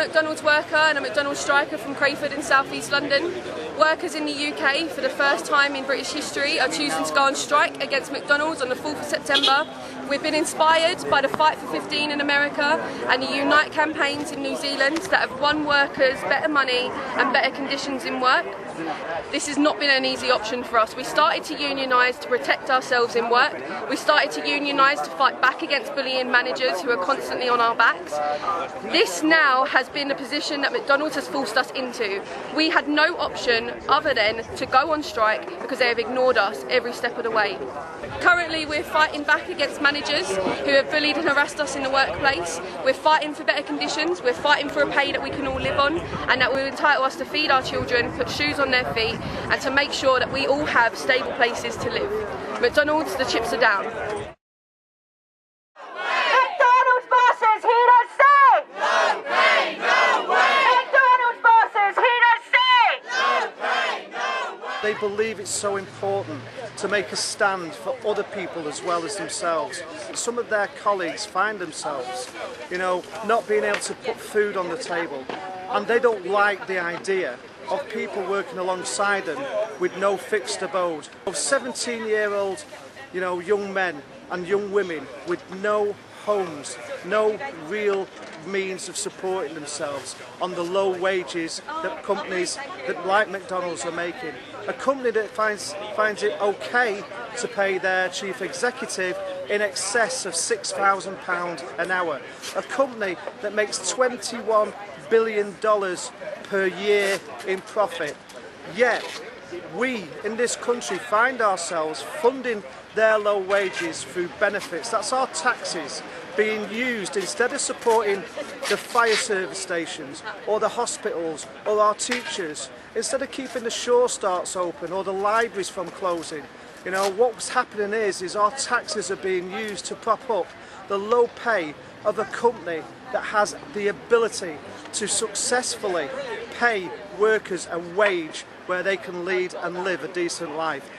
McDonald's worker and a McDonald's striker from Crayford in South East London. Workers in the UK, for the first time in British history, are choosing to go on strike against McDonald's on the 4th of September. We've been inspired by the Fight for 15 in America and the Unite campaigns in New Zealand that have won workers better money and better conditions in work. This has not been an easy option for us. We started to unionise to protect ourselves in work. We started to unionise to fight back against bullying managers who are constantly on our backs. This now has been the position that McDonald's has forced us into. We had no option other than to go on strike because they have ignored us every step of the way. Currently we're fighting back against managers who have bullied and harassed us in the workplace. We're fighting for better conditions, we're fighting for a pay that we can all live on and that will entitle us to feed our children, put shoes on their feet and to make sure that we all have stable places to live. McDonald's, the chips are down. McDonald's bosses, heed us say! No pay, no way! McDonald's bosses, heed us say! No pay, no way! They believe it's so important to make a stand for other people as well as themselves. Some of their colleagues find themselves, not being able to put food on the table, and they don't like the idea of people working alongside them with no fixed abode. Of 17-year-old, young men and young women with no homes, no real means of supporting themselves on the low wages that companies that like McDonald's are making. A company that finds it okay to pay their chief executive in excess of £6,000 an hour. A company that makes $21 billion per year in profit. Yet, we in this country find ourselves funding their low wages through benefits. That's our taxes being used instead of supporting the fire service stations or the hospitals or our teachers, instead of keeping the shore starts open or the libraries from closing. What's happening is our taxes are being used to prop up the low pay of a company that has the ability to successfully pay workers a wage where they can lead and live a decent life.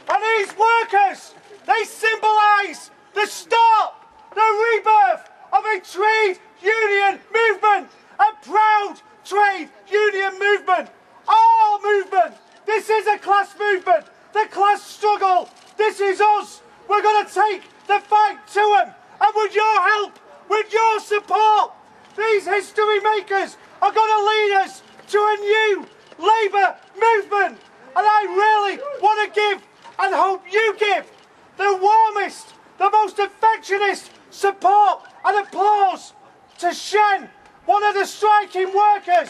And these workers, they symbolise the start, the rebirth of a trade union movement, a proud trade union movement, our movement. This is a class movement, the class struggle. This is us. We're going to take the fight to them. And with your help, with your support, these history makers are going to lead us to a new Labour movement. And I really want to give, and hope you give, the warmest, the most affectionate support and applause to Shen, one of the striking workers.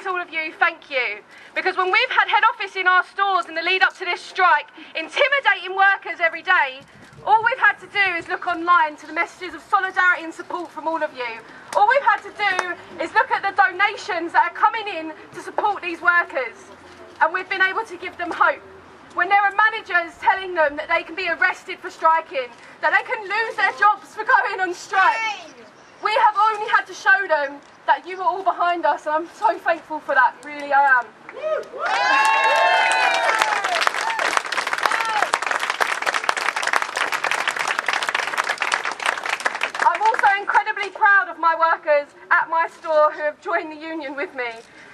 To all of you, thank you. Because when we've had head office in our stores in the lead up to this strike, intimidating workers every day, all we've had to do is look online to the messages of solidarity and support from all of you. All we've had to do is look at the donations that are coming in to support these workers. And we've been able to give them hope. When there are managers telling them that they can be arrested for striking, that they can lose their jobs for going on strike, we have only had to show them that you are all behind us, and I'm so thankful for that, really I am. I'm also incredibly proud of my workers at my store who have joined the union with me.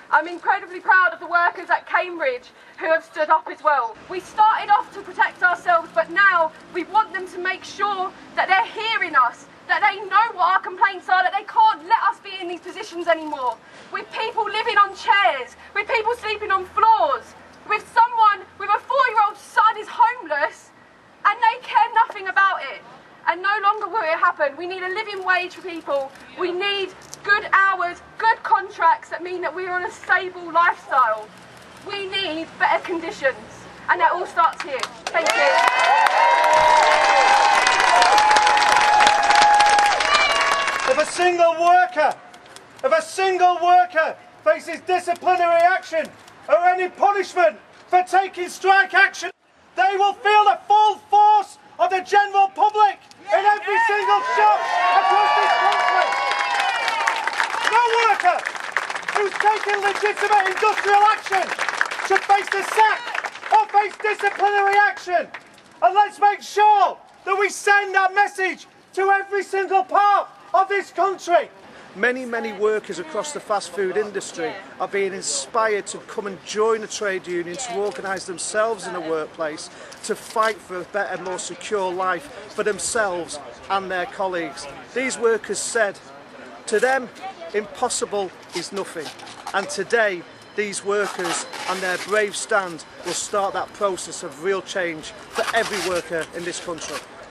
I'm incredibly proud of the workers at Cambridge who have stood up as well. We started off to protect ourselves, but now we want them to make sure that they're hearing us, that they know what our complaints are, that they can't let us be in these positions anymore. With people living on chairs, with people sleeping on floors, with someone with a 4-year-old son is homeless and they care nothing about it. And no longer will it happen. We need a living wage for people. We need good hours, good contracts that mean that we're on a stable lifestyle. We need better conditions. And that all starts here. Thank you. If a single worker faces disciplinary action or any punishment for taking strike action, they will feel the full force of the general public in every single shop across this country. No worker who's taking legitimate industrial action should face the sack or face disciplinary action. And let's make sure that we send that message to every single part of this country. Many workers across the fast food industry are being inspired to come and join a trade union, to organise themselves in a workplace, to fight for a better, more secure life for themselves and their colleagues. These workers said, to them, impossible is nothing. And today, these workers and their brave stand will start that process of real change for every worker in this country.